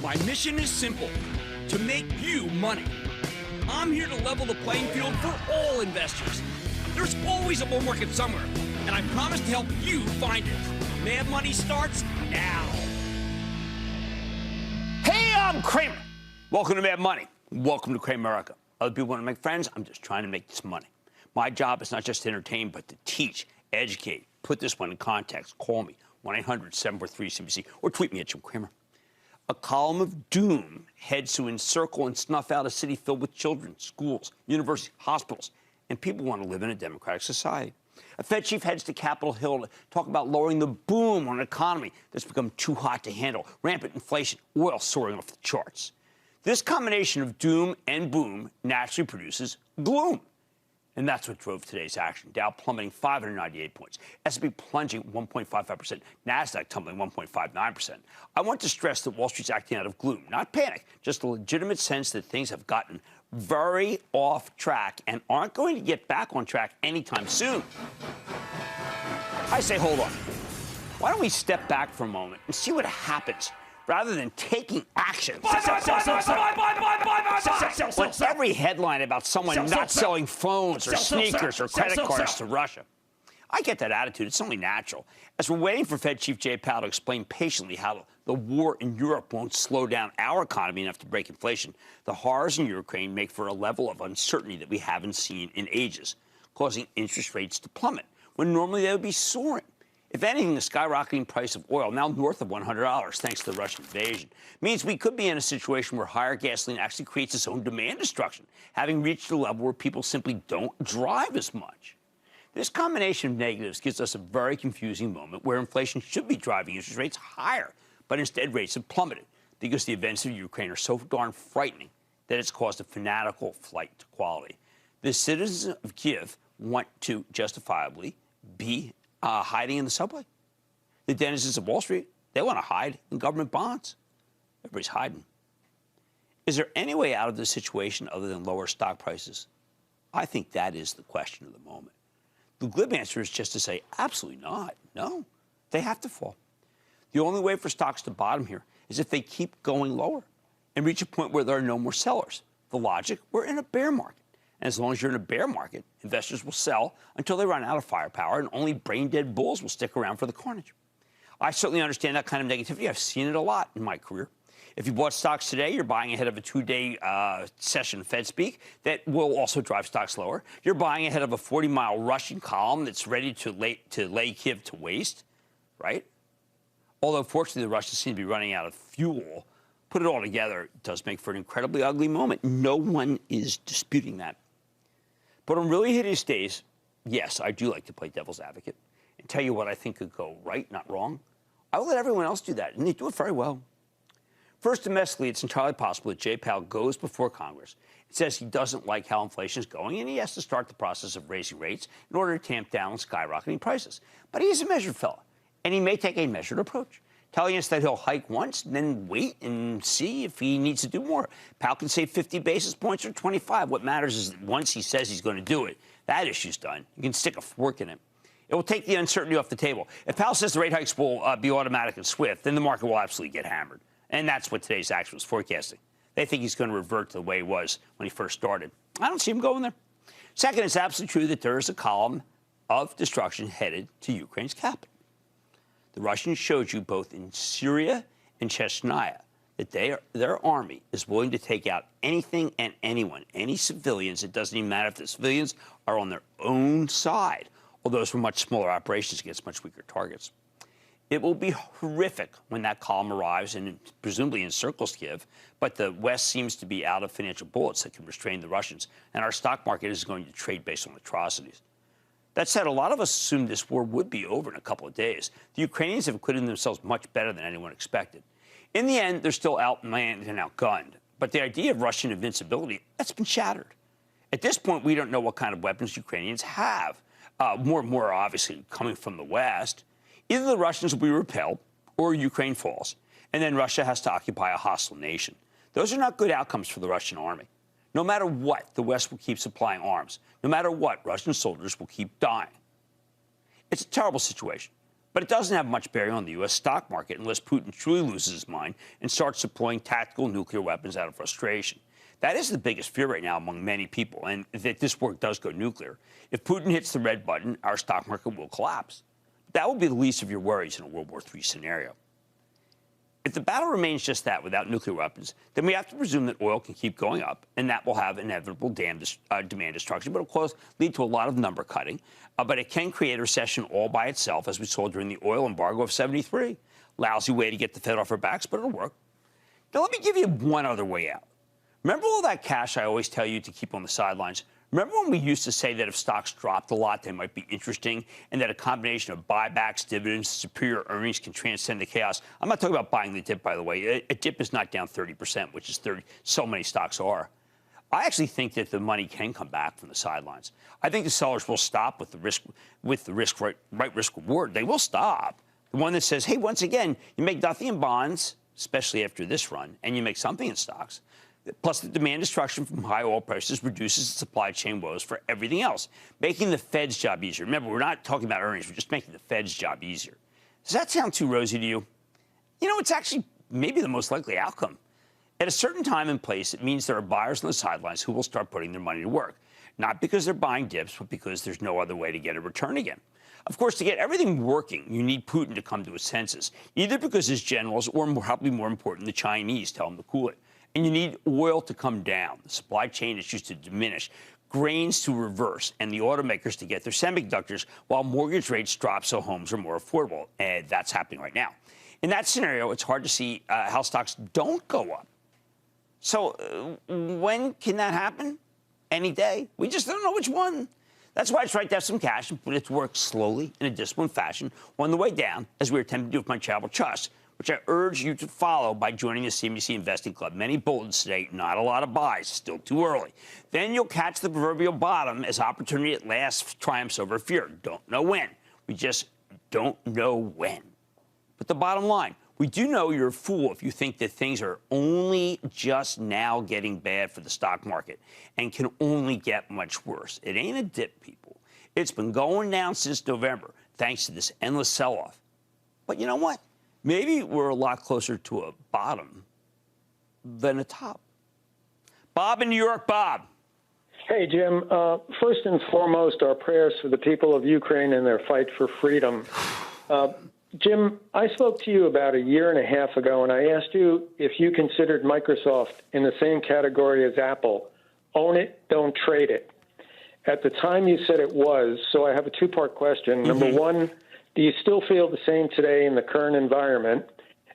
My mission is simple, to make you money. I'm here to level the playing field for all investors. There's always a bull market somewhere, and I promise to help you find it. Mad Money starts now. Hey, I'm Cramer. Welcome to Mad Money. Welcome to Cramerica. Other people want to make friends. I'm just trying to make this money. My job is not just to entertain, but to teach, educate, put this one in context. Call me, 1-800-743-CNBC, or tweet me at Jim Cramer. A column of doom heads to encircle and snuff out a city filled with children, schools, universities, hospitals, and people want to live in a democratic society. A Fed chief heads to Capitol Hill to talk about lowering the boom on an economy that's become too hot to handle, rampant inflation, oil soaring off the charts. This combination of doom and boom naturally produces gloom. And that's what drove today's action. Dow plummeting 598 points, S&P plunging 1.55%, NASDAQ tumbling 1.59%. I want to stress that Wall Street's acting out of gloom, not panic, just a legitimate sense that things have gotten very off track and aren't going to get back on track anytime soon. I say, hold on. Why don't we step back for a moment and see what happens rather than taking action? What's every headline about someone not selling phones or sneakers or credit cards to Russia? I get that attitude. It's only natural. As we're waiting for Fed Chief Jay Powell to explain patiently how the war in Europe won't slow down our economy enough to break inflation, the horrors in Ukraine make for a level of uncertainty that we haven't seen in ages, causing interest rates to plummet when normally they would be soaring. If anything, the skyrocketing price of oil, now north of $100 thanks to the Russian invasion, means we could be in a situation where higher gasoline actually creates its own demand destruction, having reached a level where people simply don't drive as much. This combination of negatives gives us a very confusing moment where inflation should be driving interest rates higher, but instead rates have plummeted because the events of Ukraine are so darn frightening that it's caused a fanatical flight to quality. The citizens of Kiev want to justifiably be hiding in the subway. The denizens of Wall Street, they want to hide in government bonds. Everybody's hiding. Is there any way out of this situation other than lower stock prices? I think that is the question of the moment. The glib answer is just to say, absolutely not. No, they have to fall. The only way for stocks to bottom here is if they keep going lower and reach a point where there are no more sellers. The logic, we're in a bear market. And as long as you're in a bear market, investors will sell until they run out of firepower, and only brain-dead bulls will stick around for the carnage. I certainly understand that kind of negativity. I've seen it a lot in my career. If you bought stocks today, you're buying ahead of a two-day session of Fed speak that will also drive stocks lower. You're buying ahead of a 40-mile Russian column that's ready to lay Kiev to waste, right? Although, fortunately, the Russians seem to be running out of fuel. Put it all together, it does make for an incredibly ugly moment. No one is disputing that. But on really hideous days, yes, I do like to play devil's advocate and tell you what I think could go right, not wrong. I will let everyone else do that, and they do it very well. First, domestically, it's entirely possible that Jay Powell goes before Congress and says he doesn't like how inflation is going, and he has to start the process of raising rates in order to tamp down skyrocketing prices. But he's a measured fellow, and he may take a measured approach, telling us that he'll hike once and then wait and see if he needs to do more. Powell can save 50 basis points or 25. What matters is that once he says he's going to do it, that issue's done. You can stick a fork in it. It will take the uncertainty off the table. If Powell says the rate hikes will be automatic and swift, then the market will absolutely get hammered. And that's what today's action was forecasting. They think he's going to revert to the way he was when he first started. I don't see him going there. Second, it's absolutely true that there is a column of destruction headed to Ukraine's capital. The Russians showed you both in Syria and Chechnya that their army is willing to take out anything and anyone, any civilians. It doesn't even matter if the civilians are on their own side, although those were much smaller operations against much weaker targets. It will be horrific when that column arrives and presumably encircles Kiev, but the West seems to be out of financial bullets that can restrain the Russians, and our stock market is going to trade based on atrocities. That said, a lot of us assumed this war would be over in a couple of days. The Ukrainians have acquitted themselves much better than anyone expected. In the end, they're still outmanned and outgunned, but the idea of Russian invincibility, that's been shattered. At this point, we don't know what kind of weapons Ukrainians have, more obviously coming from the West. Either the Russians will be repelled or Ukraine falls, and then Russia has to occupy a hostile nation. Those are not good outcomes for the Russian army. No matter what, the West will keep supplying arms. No matter what, Russian soldiers will keep dying. It's a terrible situation, But it doesn't have much bearing on the U.S. stock market unless Putin truly loses his mind and starts deploying tactical nuclear weapons out of frustration. That is the biggest fear right now among many people, and that this war does go nuclear. If Putin hits the red button, our stock market will collapse. That will be the least of your worries in a World War III scenario. If the battle remains just that, without nuclear weapons, then we have to presume that oil can keep going up, and that will have inevitable demand destruction, but of course lead to a lot of number cutting. But it can create a recession all by itself, as we saw during the oil embargo of '73. Lousy way to get the Fed off our backs, but it'll work. Now, let me give you one other way out. Remember all that cash I always tell you to keep on the sidelines? Remember when we used to say that if stocks dropped a lot, they might be interesting, and that a combination of buybacks, dividends, superior earnings can transcend the chaos? I'm not talking about buying the dip, by the way. A dip is not down 30%, which is 30. So many stocks are. I actually think that the money can come back from the sidelines. I think the sellers will stop with the right risk reward. They will stop. The one that says, hey, once again, you make nothing in bonds, especially after this run, and you make something in stocks. Plus, the demand destruction from high oil prices reduces the supply chain woes for everything else, making the Fed's job easier. Remember, we're not talking about earnings. We're just making the Fed's job easier. Does that sound too rosy to you? You know, it's actually maybe the most likely outcome. At a certain time and place, it means there are buyers on the sidelines who will start putting their money to work, not because they're buying dips, but because there's no other way to get a return again. Of course, to get everything working, you need Putin to come to his senses, either because his generals, or probably more important, the Chinese, tell him to cool it. And you need oil to come down, the supply chain issues to diminish, grains to reverse, and the automakers to get their semiconductors, while mortgage rates drop so homes are more affordable. And that's happening right now. In that scenario, it's hard to see how stocks don't go up. So when can that happen? Any day. We just don't know which one. That's why it's right to have some cash and put it to work slowly in a disciplined fashion on the way down, as we attempt to do with my Travel Trust, which I urge you to follow by joining the CNBC Investing Club. Many bulletins today, not a lot of buys, still too early. Then you'll catch the proverbial bottom as opportunity at last triumphs over fear. Don't know when. We just don't know when. But the bottom line, we do know you're a fool if you think that things are only just now getting bad for the stock market and can only get much worse. It ain't a dip, people. It's been going down since November, thanks to this endless sell-off. But you know what? Maybe we're a lot closer to a bottom than a top. Bob in New York. Bob. Hey, Jim. First and foremost, our prayers for the people of Ukraine and their fight for freedom. Jim, I spoke to you about a year and a half ago, and I asked you if you considered Microsoft in the same category as Apple. Own it, don't trade it. At the time, you said it was, so I have a two-part question. Number one, do you still feel the same today in the current environment?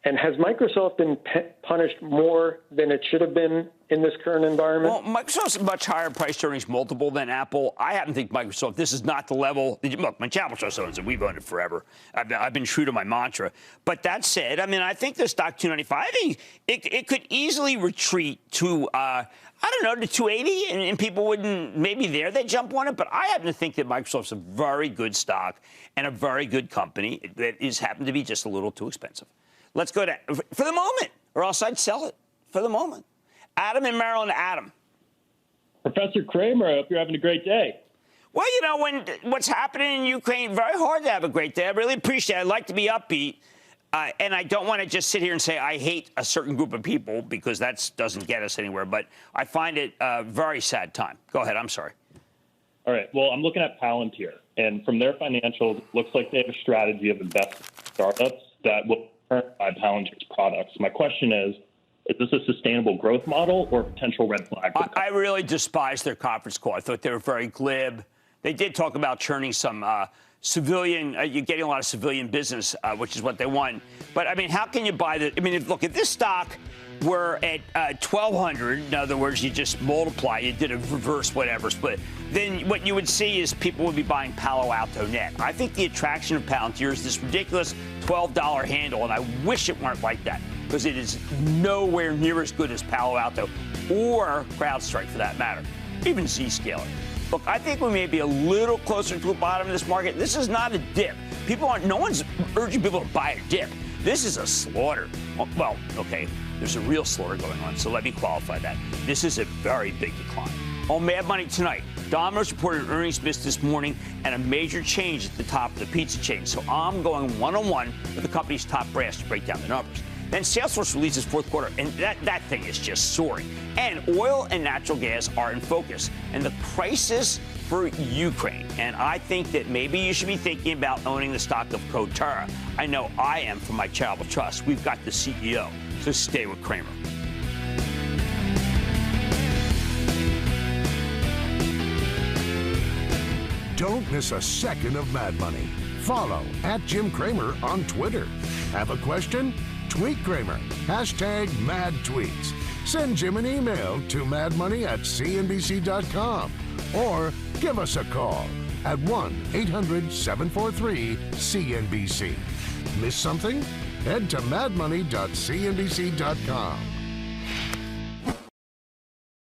And has Microsoft been punished more than it should have been in this current environment? Well, Microsoft's a much higher price earnings multiple than Apple. I happen to think Microsoft, this is not the level. Look, my Travel Trust owns it. We've owned it forever. I've been true to my mantra. But that said, I mean, I think the stock 295, I think it could easily retreat to, I don't know, to 280, and people wouldn't, maybe they'd jump on it. But I happen to think that Microsoft's a very good stock and a very good company that is happened to be just a little too expensive. Let's go to, for the moment, or else I'd sell it for the moment. Adam in Maryland. Adam. Professor Cramer, I hope you're having a great day. Well, you know, what's happening in Ukraine, very hard to have a great day. I really appreciate it. I'd like to be upbeat. And I don't want to just sit here and say I hate a certain group of people, because that doesn't get us anywhere. But I find it a very sad time. Go ahead. I'm sorry. All right. Well, I'm looking at Palantir. And from their financials, it looks like they have a strategy of investing in startups that will buy Palantir's products. My question is this a sustainable growth model or a potential red flag? I really despise their conference call. I thought they were very glib. They did talk about churning some civilian, you're getting a lot of civilian business, which is what they want. But, I mean, how can you buy that? I mean, look, if this stock were at 1,200, in other words, you just multiply, you did a reverse whatever split, then what you would see is people would be buying Palo Alto net. I think the attraction of Palantir is this ridiculous $12 handle, and I wish it weren't like that, because it is nowhere near as good as Palo Alto or CrowdStrike, for that matter, even Zscaler. Look, I think we may be a little closer to the bottom of this market. This is not a dip. No one's urging people to buy a dip. This is a slaughter. Well, okay, there's a real slaughter going on, so let me qualify that. This is a very big decline. On Mad Money tonight, Domino's reported earnings miss this morning and a major change at the top of the pizza chain. So I'm going one-on-one with the company's top brass to break down the numbers. Then Salesforce releases fourth quarter, and that thing is just soaring. And oil and natural gas are in focus, and the crisis for Ukraine. And I think that maybe you should be thinking about owning the stock of Coterra. I know I am from my charitable trust. We've got the CEO, so stay with Cramer. Don't miss a second of Mad Money. Follow @Jim Cramer on Twitter. Have a question? Tweet Cramer. #MadTweets. Send Jim an email to madmoney@cnbc.com or give us a call at 1-800-743-CNBC. Miss something? Head to madmoney.cnbc.com.